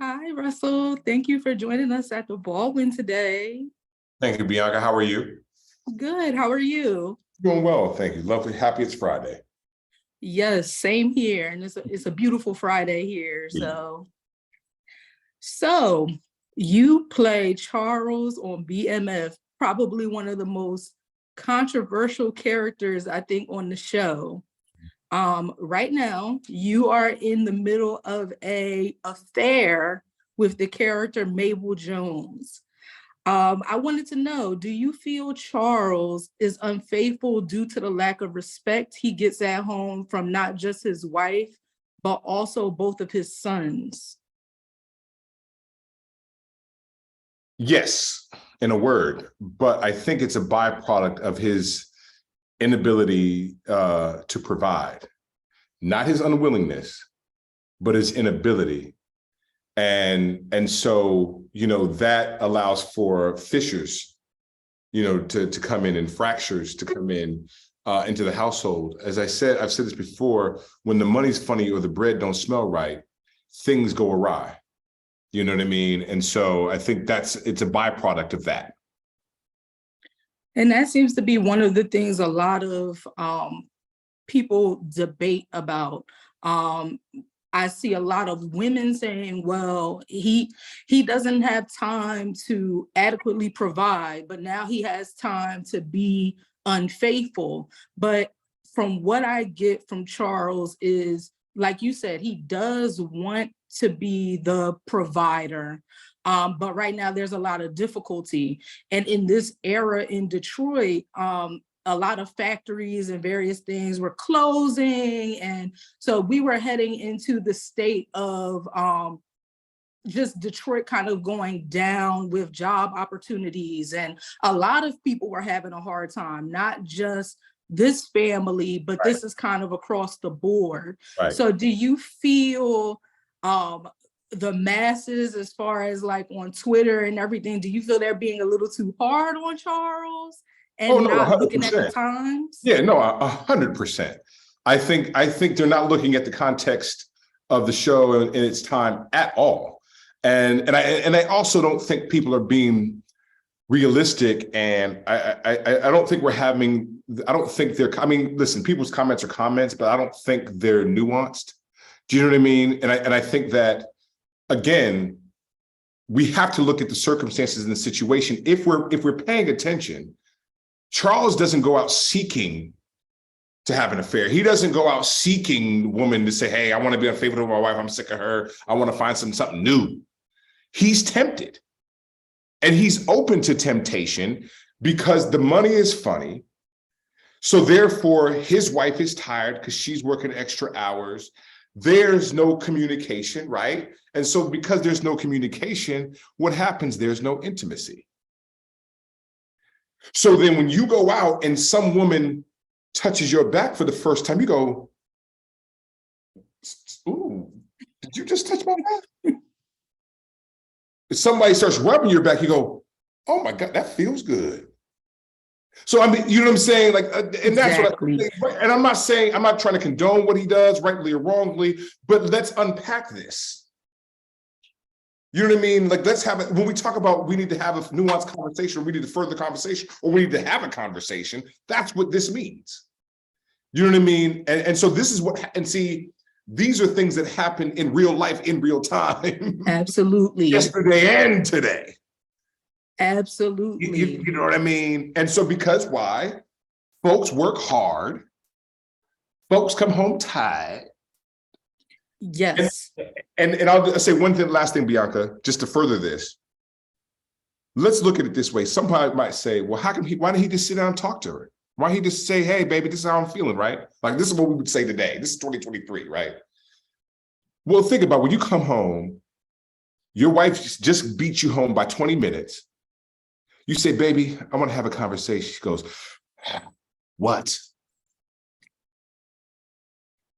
Hi, Russell. Thank you for joining us at the Baldwin today. Thank you, Bianca. How are you? Good. How are you? Doing well, thank you. Lovely. Happy it's Friday. Yes, same here. And it's a beautiful Friday here. Yeah. So you play Charles on BMF, probably one of the most controversial characters, I think, on the show. Right now, you are in the middle of a affair with the character Mabel Jones. I wanted to know, do you feel Charles is unfaithful due to the lack of respect he gets at home from not just his wife, but also both of his sons? Yes, in a word, but I think it's a byproduct of his inability to provide, not his unwillingness, but his inability. And so, that allows for fissures, to come in and fractures to come in into the household. As I've said this before, when the money's funny or the bread don't smell right, things go awry. You know what I mean? And so I think it's a byproduct of that. And that seems to be one of the things a lot of people debate about. I see a lot of women saying, well, he doesn't have time to adequately provide, but now he has time to be unfaithful. But from what I get from Charles is, like you said, he does want to be the provider. But right now there's a lot of difficulty. And in this era in Detroit, a lot of factories and various things were closing. And so we were heading into the state of just Detroit kind of going down with job opportunities. And a lot of people were having a hard time, not just this family, but Right. This is kind of across the board. Right. So do you feel the masses, as far as like on Twitter and everything, do you feel they're being a little too hard on Charles? And No, not 100%. looking at the times? Yeah, no, 100%. I think they're not looking at the context of the show in its time at all. And I also don't think people are being realistic. And I don't think I mean, listen, people's comments are comments, but I don't think they're nuanced. Do you know what I mean? And I think that, again, we have to look at the circumstances and the situation. If we're paying attention, Charles doesn't go out seeking to have an affair. He doesn't go out seeking women to say, hey, I want to be unfaithful to my wife. I'm sick of her. I want to find something new. He's tempted. And he's open to temptation because the money is funny. So therefore, his wife is tired because she's working extra hours. There's no communication, right? And so because there's no communication, what happens? There's no intimacy. So then when you go out and some woman touches your back for the first time, you go, ooh, did you just touch my back? If somebody starts rubbing your back, you go, oh my God, that feels good. So, I mean, you know what I'm saying? Like, and that's exactly what I think. And I'm not trying to condone what he does, rightly or wrongly, but let's unpack this. You know what I mean? Like, let's have it. When we talk about we need to have a nuanced conversation, or we need to further the conversation, or we need to have a conversation, that's what this means. You know what I mean? And so this is what, and see, these are things that happen in real life, in real time. Absolutely. Yesterday and today. Absolutely. You know what I mean? And so because why? Folks work hard. Folks come home tired. Yes. And I'll say last thing, Bianca, just to further this. Let's look at it this way. Somebody might say, well, why didn't he just sit down and talk to her? Why didn't he just say, hey, baby, this is how I'm feeling, right? Like, this is what we would say today. This is 2023, right? Well, think about when you come home, your wife just beat you home by 20 minutes. You say, baby, I want to have a conversation. She goes, what?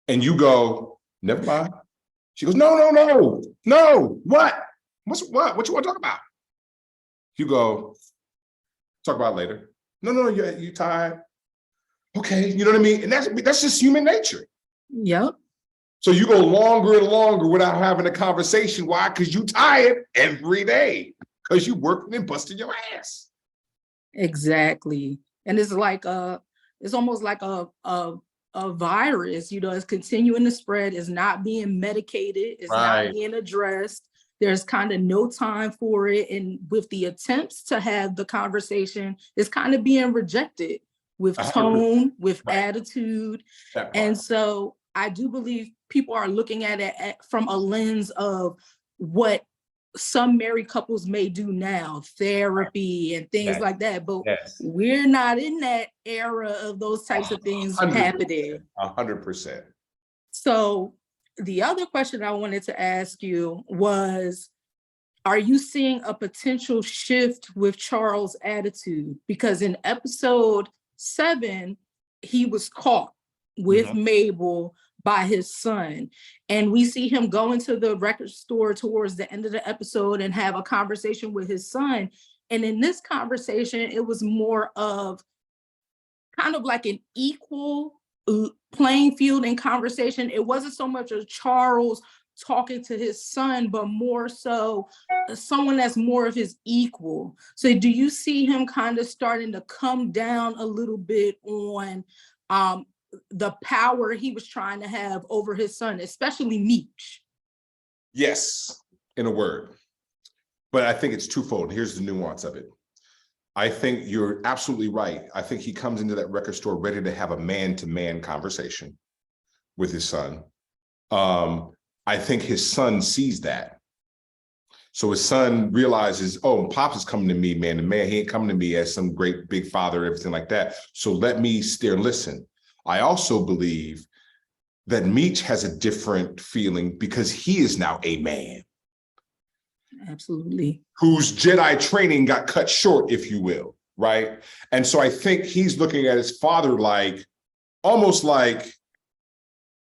And you go, never mind. She goes, no, what? What you want to talk about? You go, talk about it later. No, you tired. Okay, you know what I mean? And that's just human nature. Yep. So you go longer and longer without having a conversation. Why? Because you tired every day. Because you working and busting your ass. Exactly. And it's like it's almost like a virus, it's continuing to spread, it's not being medicated, it's not Right. being addressed. There's kind of no time for it. And with the attempts to have the conversation, it's kind of being rejected with 100%. tone, with Right. attitude. That And part. so I do believe people are looking at it from a lens of what some married couples may do now, therapy and things Yes. like that. But Yes. we're not in that era of those types of things 100%. happening. 100%. So the other question I wanted to ask you was, are you seeing a potential shift with Charles' attitude? Because in episode 7, he was caught with Mabel by his son. And we see him go into the record store towards the end of the episode and have a conversation with his son. And in this conversation, it was more of kind of like an equal playing field in conversation. It wasn't so much of Charles talking to his son, but more so someone that's more of his equal. So do you see him kind of starting to come down a little bit on the power he was trying to have over his son, especially Meech? Yes, in a word. But I think it's twofold. Here's the nuance of it. I think you're absolutely right. I think he comes into that record store ready to have a man-to-man conversation with his son. I think his son sees that. So his son realizes, oh, Pops is coming to me man to man. He ain't coming to me as some great big father, everything like that. So let me stare and listen. I also believe that Meech has a different feeling because he is now a man. Absolutely. Whose Jedi training got cut short, if you will, right? And so I think he's looking at his father like, almost like,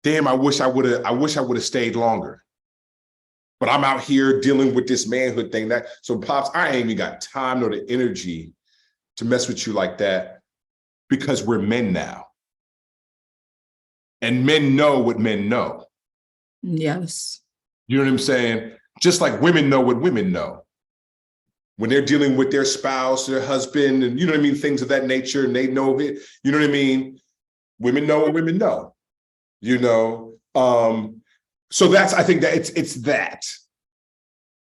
damn, I wish I would have stayed longer. But I'm out here dealing with this manhood thing. So Pops, I ain't even got time nor the energy to mess with you like that because we're men now. And men know what men know. Yes. You know what I'm saying? Just like women know what women know. When they're dealing with their spouse, their husband, and you know what I mean, things of that nature, and they know it, you know what I mean? Women know what women know, you know? So that's, I think that it's that.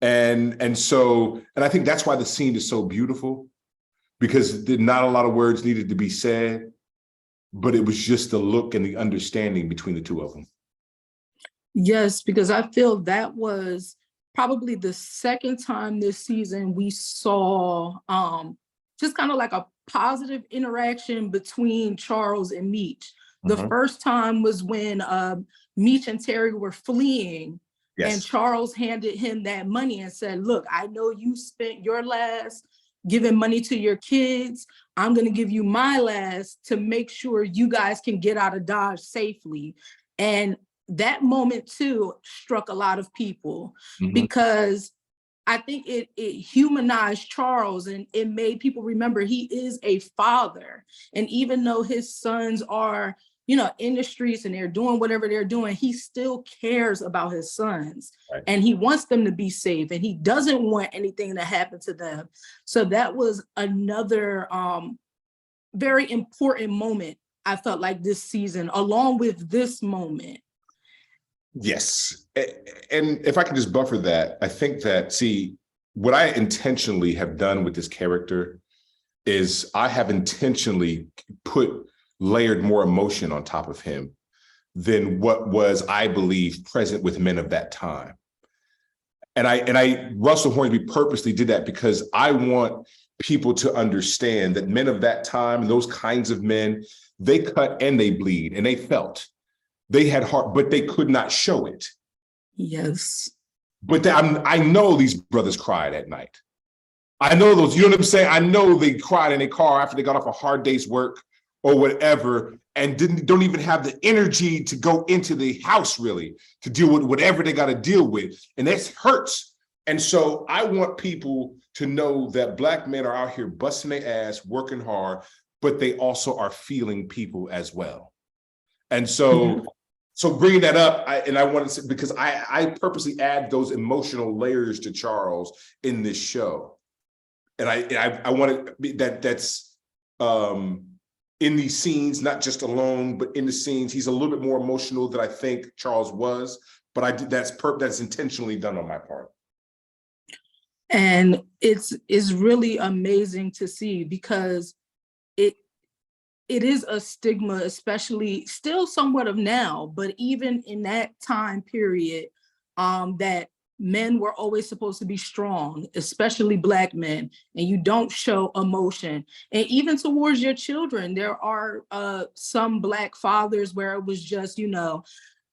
And I think that's why the scene is so beautiful, because not a lot of words needed to be said, but it was just the look and the understanding between the two of them. Yes, because I feel that was probably the second time this season we saw just kind of like a positive interaction between Charles and Meech. The first time was when Meech and Terry were fleeing. Yes. And Charles handed him that money and said, look, I know you spent your last giving money to your kids. I'm going to give you my last to make sure you guys can get out of Dodge safely. And that moment too struck a lot of people because I think it humanized Charles, and it made people remember he is a father. And even though his sons are, in the streets and they're doing whatever they're doing, he still cares about his sons. Right. And he wants them to be safe, and he doesn't want anything to happen to them. So that was another very important moment, I felt like, this season, along with this moment. Yes. And if I can just buffer that, I think that, see, what I intentionally have done with this character is I have intentionally layered more emotion on top of him than what was, I believe, present with men of that time. And Russell Hornsby purposely did that because I want people to understand that men of that time, those kinds of men, they cut and they bleed and they felt. They had heart, but they could not show it. Yes. But I know these brothers cried at night. I know those, you know what I'm saying? I know they cried in their car after they got off a hard day's work or whatever, and don't even have the energy to go into the house really to deal with whatever they got to deal with. And that hurts. And so I want people to know that Black men are out here busting their ass, working hard, but they also are feeling people as well. And so So bringing that up, I wanted to, because I purposely add those emotional layers to Charles in this show, and I wanted that's in these scenes, not just alone, but in the scenes, he's a little bit more emotional than I think Charles was, but that's intentionally done on my part. And it's really amazing to see, because it is a stigma, especially still somewhat of now, but even in that time period, that men were always supposed to be strong, especially Black men, and you don't show emotion. And even towards your children, there are some Black fathers where it was just,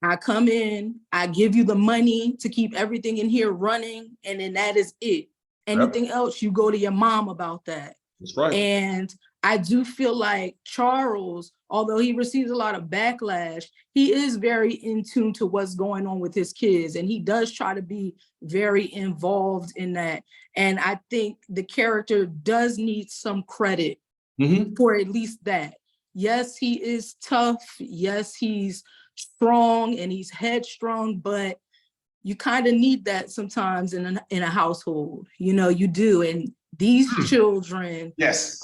I come in, I give you the money to keep everything in here running, and then that is it. Anything else, you go to your mom about that. That's right. And I do feel like Charles, although he receives a lot of backlash, he is very in tune to what's going on with his kids. And he does try to be very involved in that. And I think the character does need some credit for at least that. Yes, he is tough. Yes, he's strong and he's headstrong, but you kind of need that sometimes in a household. You do. And these children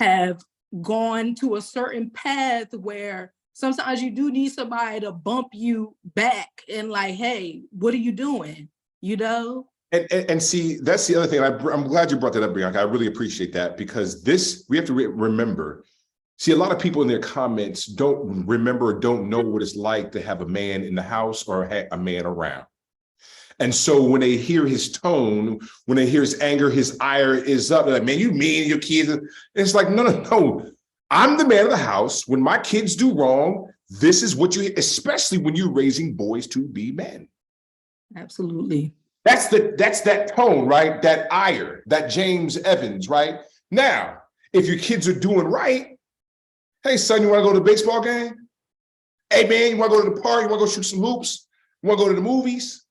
have gone to a certain path where sometimes you do need somebody to bump you back and like, hey, what are you doing? And see, that's the other thing. I'm glad you brought that up, Bianca. I really appreciate that, because we have to remember. See, a lot of people in their comments don't remember or don't know what it's like to have a man in the house or a man around. And so when they hear his tone, when they hear his anger, his ire is up, they're like, man, you mean your kids? And it's like, no. I'm the man of the house. When my kids do wrong, this is what especially when you're raising boys to be men. Absolutely. That's that tone, right? That ire, that James Evans, right? Now, if your kids are doing right, hey, son, you want to go to the baseball game? Hey, man, you want to go to the park? You want to go shoot some hoops? You want to go to the movies?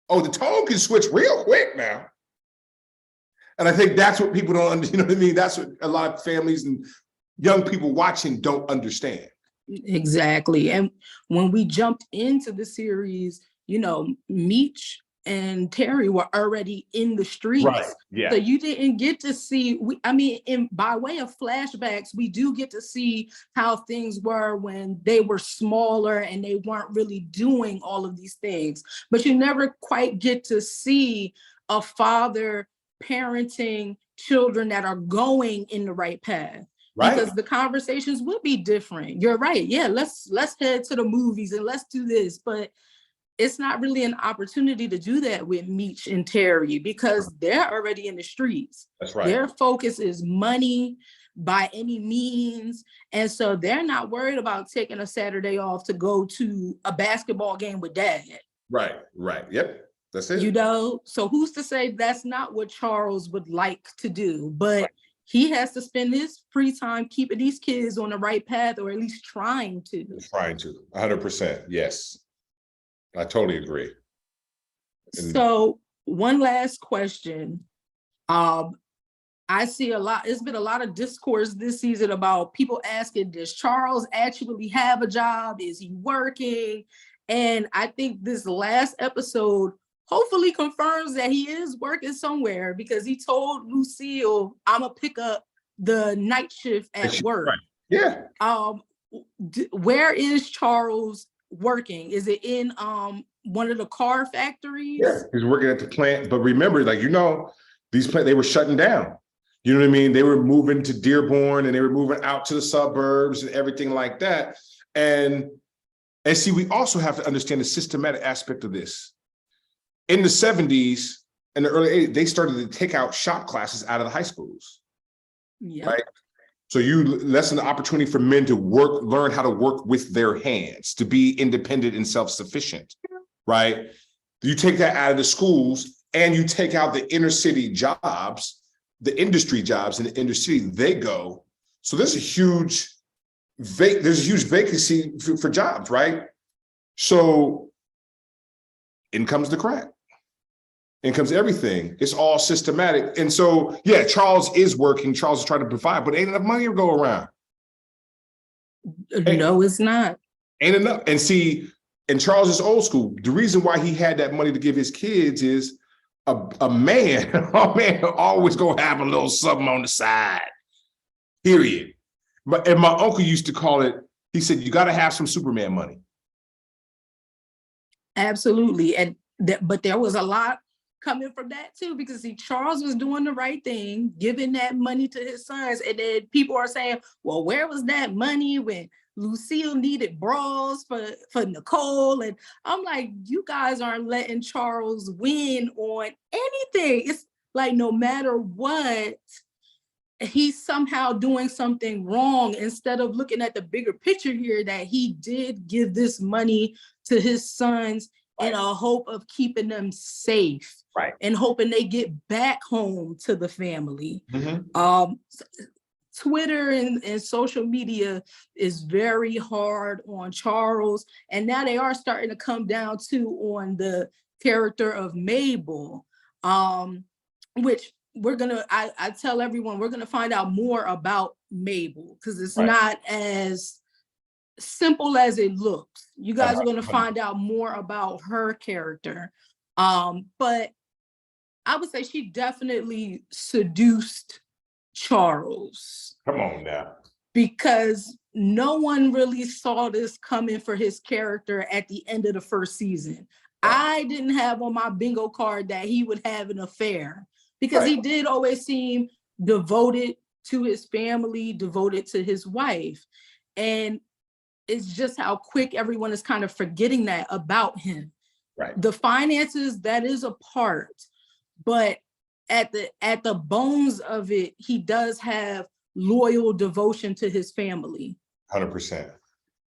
Oh, the tone can switch real quick now. And I think that's what people don't understand. You know what I mean? That's what a lot of families and young people watching don't understand. Exactly. And when we jumped into the series, Meech and Terry were already in the streets. Right. Yeah. So you didn't get to see, by way of flashbacks, we do get to see how things were when they were smaller and they weren't really doing all of these things. But you never quite get to see a father parenting children that are going in the right path. Right. Because the conversations would be different. You're right. Yeah, let's head to the movies and let's do this. But it's not really an opportunity to do that with Meech and Terry, because they're already in the streets. That's right. Their focus is money by any means. And so they're not worried about taking a Saturday off to go to a basketball game with dad. Right. Yep. That's it. So who's to say that's not what Charles would like to do? But he has to spend his free time keeping these kids on the right path, or at least trying to. 100%. Yes. I totally agree. So one last question. I see it's been a lot of discourse this season about people asking, does Charles actually have a job? Is he working? And I think this last episode hopefully confirms that he is working somewhere, because he told Lucille, I'm gonna pick up the night shift at work. Right. Yeah. Where is Charles working? Is it in one of the car factories? Yeah, he's working at the plant. But remember, these plants, they were shutting down. You know what I mean? They were moving to Dearborn and they were moving out to the suburbs and everything like that. And see, we also have to understand the systematic aspect of this. In the 70s and the early 80s, they started to take out shop classes out of the high schools. Yeah. Right. So you lessen the opportunity for men to learn how to work with their hands, to be independent and self-sufficient, right? You take that out of the schools and you take out the inner city jobs, the industry jobs in the inner city, they go. So there's a huge vacancy for jobs, right? So in comes the crack. In comes everything. It's all systematic. And so, yeah, Charles is working. Charles is trying to provide, but ain't enough money to go around. No, it's not. Ain't enough. And see, And Charles is old school. The reason why he had that money to give his kids is a man always gonna have a little something on the side. Period. And my uncle used to call it, he said, you got to have some Superman money. Absolutely. And but there was a lot coming from that too, because see, Charles was doing the right thing, giving that money to his sons. And then people are saying, well, where was that money when Lucille needed bras for Nicole? And I'm like, you guys aren't letting Charles win on anything. It's like, no matter what, he's somehow doing something wrong, instead of looking at the bigger picture here, that he did give this money to his sons in a hope of keeping them safe, right, and hoping they get back home to the family. Twitter and social media is very hard on Charles, and now they are starting to come down too on the character of Mabel, which I tell everyone, we're gonna find out more about Mabel, because it's not as simple as it looks. You guys are gonna find out more about her character. But I would say she definitely seduced Charles. Come on now. Because no one really saw this coming for his character at the end of the first season. I didn't have on my bingo card that he would have an affair, because he did always seem devoted to his family, devoted to his wife. And it's just how quick everyone is kind of forgetting that about him. Right. The finances, that is a part, but at the bones of it, he does have loyal devotion to his family. 100%.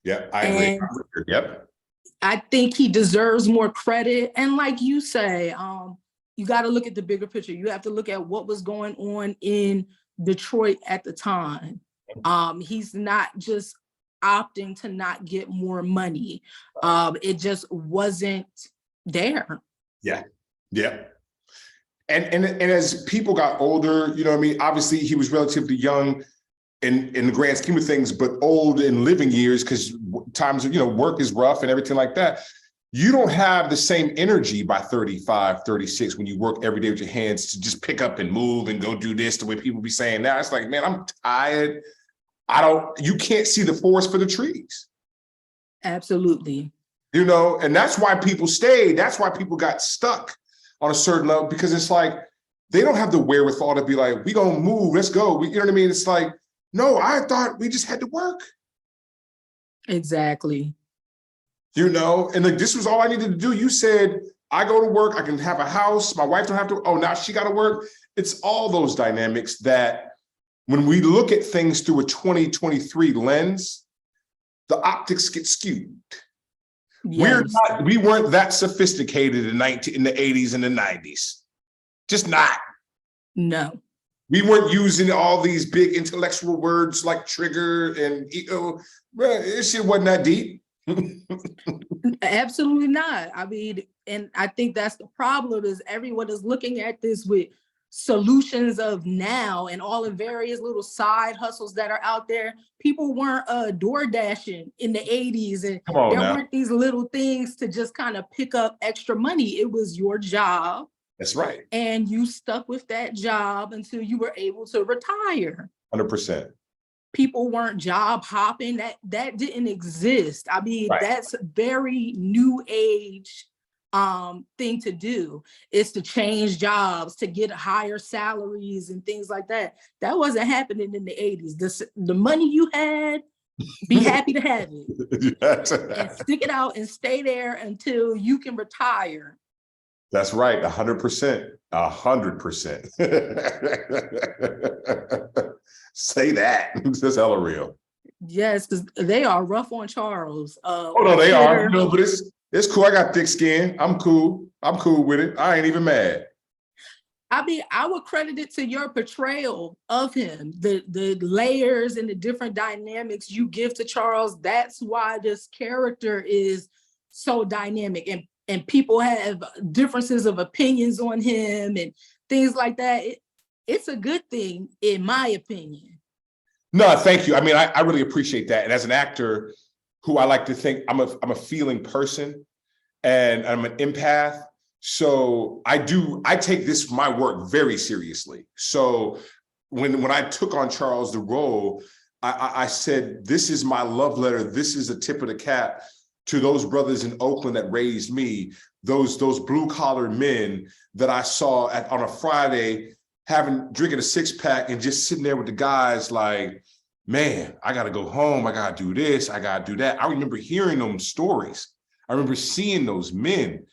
Yep, I agree. Yep. I think he deserves more credit. And like you say, you got to look at the bigger picture. You have to look at what was going on in Detroit at the time. He's not just opting to not get more money. It just wasn't there. Yeah. Yeah. And as people got older, you know what I mean? Obviously, he was relatively young in the grand scheme of things, but old in living years, because times of, work is rough and everything like that. You don't have the same energy by 35, 36 when you work every day with your hands to just pick up and move and go do this, the way people be saying now. It's like, man, I'm tired. You can't see the forest for the trees. Absolutely. And that's why people stayed. That's why people got stuck on a certain level, because it's like, they don't have the wherewithal to be like, we gonna move, let's go. You know what I mean? It's like, no, I thought we just had to work. Exactly. And like, this was all I needed to do. You said, I go to work, I can have a house, my wife don't have to, now she gotta work. It's all those dynamics that when we look at things through a 2023 lens, the optics get skewed. Yes. We weren't that sophisticated in the 80s and the 90s. Just not. No. We weren't using all these big intellectual words like trigger and this shit wasn't that deep. Absolutely not. I mean, and I think that's the problem, is everyone is looking at this with solutions of now and all the various little side hustles that are out there. People weren't door dashing in the 80s, and there weren't these little things to just kind of pick up extra money. It was your job. That's right. And you stuck with that job until you were able to retire. 100%. People weren't job hopping. That didn't exist. I mean, that's very new age thing to do, is to change jobs to get higher salaries and things like that. That wasn't happening in the 80s. The money you had, be happy to have it. And stick it out and stay there until you can retire. That's right, 100%. 100%. Say that. That's hella real. Yes, because they are rough on Charles. They are. But it's cool. I got thick skin. I'm cool. I'm cool with it. I ain't even mad. I mean, I would credit it to your portrayal of him, the layers and the different dynamics you give to Charles. That's why this character is so dynamic, and people have differences of opinions on him and things like that. It's a good thing, in my opinion. No, thank you. I mean, I really appreciate that. And as an actor who I like to think I'm a feeling person, and I'm an empath. So I take my work very seriously. So when I took on Charles the role, I said, this is my love letter. This is a tip of the cap to those brothers in Oakland that raised me, those blue collar men that I saw on a Friday drinking a 6-pack and just sitting there with the guys like, man, I got to go home. I got to do this. I got to do that. I remember hearing those stories. I remember seeing those men.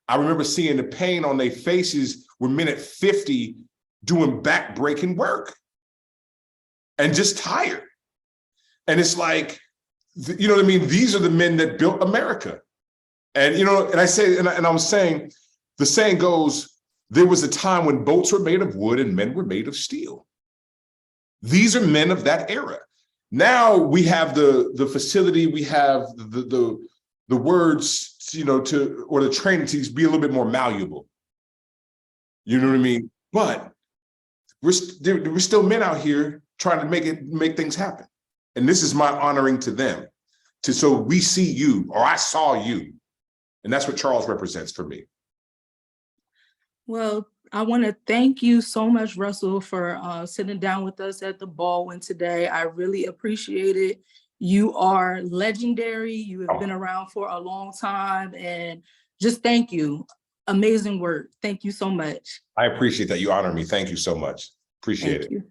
I remember seeing the pain on their faces when men at 50 doing back-breaking work and just tired. And it's like, you know what I mean? These are the men that built America. And, you know, and I was saying, the saying goes, there was a time when boats were made of wood and men were made of steel. These are men of that era. Now we have the facility, we have the words, you know, or the training to be a little bit more malleable. You know what I mean? But we're still men out here trying to make things happen. And this is my honoring to them. So we see you, or I saw you. And that's what Charles represents for me. Well, I want to thank you so much, Russell, for sitting down with us at the Baldwin today. I really appreciate it. You are legendary. You have been around for a long time, and just thank you. Amazing work. Thank you so much. I appreciate that. You honor me. Thank you so much. Appreciate it. Thank you.